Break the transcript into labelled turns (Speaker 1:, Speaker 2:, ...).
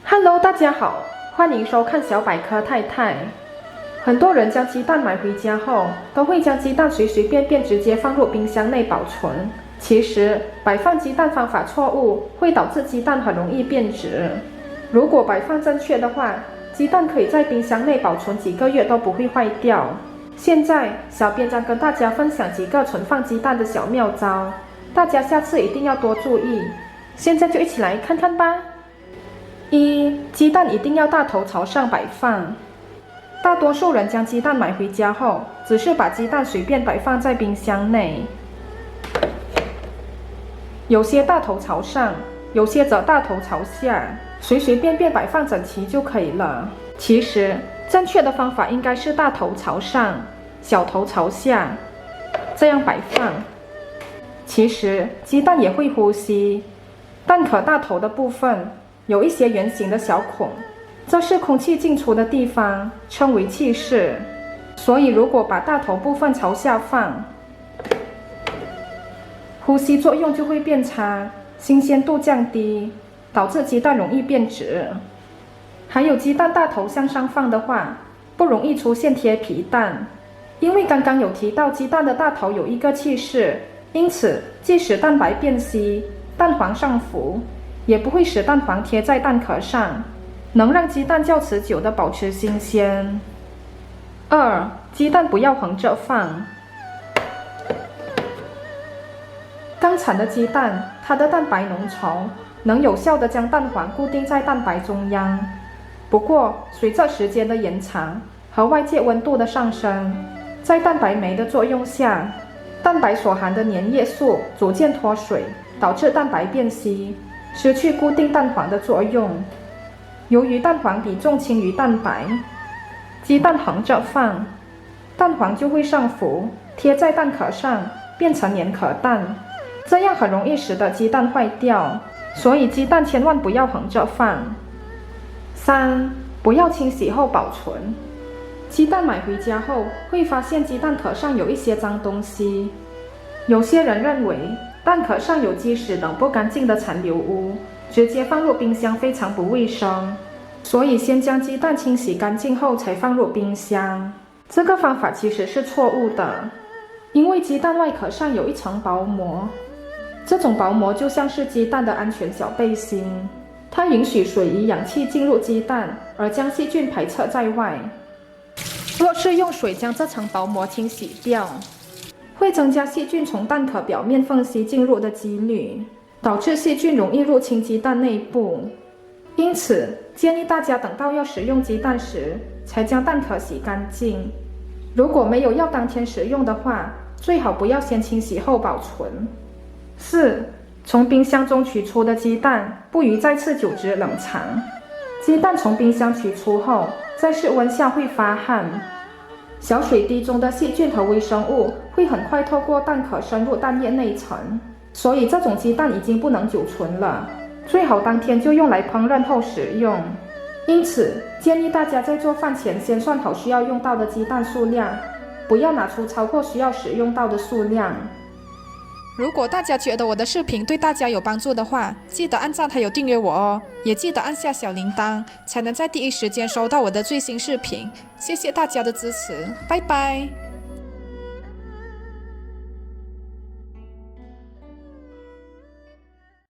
Speaker 1: Hello，大家好，欢迎收看小百科太太。很多人将鸡蛋买回家后，都会将鸡蛋随随便便直接放入冰箱内保存。其实，摆放鸡蛋方法错误，会导致鸡蛋很容易变质。如果摆放正确的话，鸡蛋可以在冰箱内保存几个月都不会坏掉。现在，小编将跟大家分享几个存放鸡蛋的小妙招，大家下次一定要多注意。现在就一起来看看吧。一、鸡蛋一定要大头朝上摆放。大多数人将鸡蛋买回家后，只是把鸡蛋随便摆放在冰箱内，有些大头朝上，有些则大头朝下，随随便便摆放整齐就可以了。其实，正确的方法应该是大头朝上，小头朝下，这样摆放。其实，鸡蛋也会呼吸，蛋壳大头的部分有一些圆形的小孔，这是空气进出的地方，称为气室。所以如果把大头部分朝下放，呼吸作用就会变差，新鲜度降低，导致鸡蛋容易变质。还有鸡蛋大头向上放的话，不容易出现贴皮蛋，因为刚刚有提到鸡蛋的大头有一个气室，因此即使蛋白变稀，蛋黄上浮，也不会使蛋黄贴在蛋壳上，能让鸡蛋较持久地保持新鲜。二、鸡蛋不要横着放。刚产的鸡蛋，它的蛋白浓稠，能有效地将蛋黄固定在蛋白中央。不过，随着时间的延长和外界温度的上升，在蛋白酶的作用下，蛋白所含的粘液素逐渐脱水，导致蛋白变稀，失去固定蛋黄的作用。由于蛋黄比重轻于蛋白，鸡蛋横着放，蛋黄就会上浮，贴在蛋壳上，变成粘壳蛋，这样很容易使得鸡蛋坏掉。所以鸡蛋千万不要横着放。三、不要清洗后保存。鸡蛋买回家后，会发现鸡蛋壳上有一些脏东西。有些人认为蛋壳上有鸡屎等不干净的残留物，直接放入冰箱非常不卫生，所以先将鸡蛋清洗干净后才放入冰箱。这个方法其实是错误的，因为鸡蛋外壳上有一层薄膜，这种薄膜就像是鸡蛋的安全小背心，它允许水与氧气进入鸡蛋，而将细菌排斥在外。若是用水将这层薄膜清洗掉，会增加细菌从蛋壳表面缝隙进入的几率，导致细菌容易入侵鸡蛋内部。因此，建议大家等到要食用鸡蛋时，才将蛋壳洗干净。如果没有要当天食用的话，最好不要先清洗后保存。四、从冰箱中取出的鸡蛋，不宜再次久置冷藏。鸡蛋从冰箱取出后，在室温下会发汗，小水滴中的细菌和微生物会很快透过蛋壳深入蛋液内层，所以这种鸡蛋已经不能久存了，最好当天就用来烹饪后食用。因此，建议大家在做饭前先算好需要用到的鸡蛋数量，不要拿出超过需要使用到的数量。
Speaker 2: 如果大家觉得我的视频对大家有帮助的话，记得按赞还有订阅我哦，也记得按下小铃铛，才能在第一时间收到我的最新视频。谢谢大家的支持，拜拜。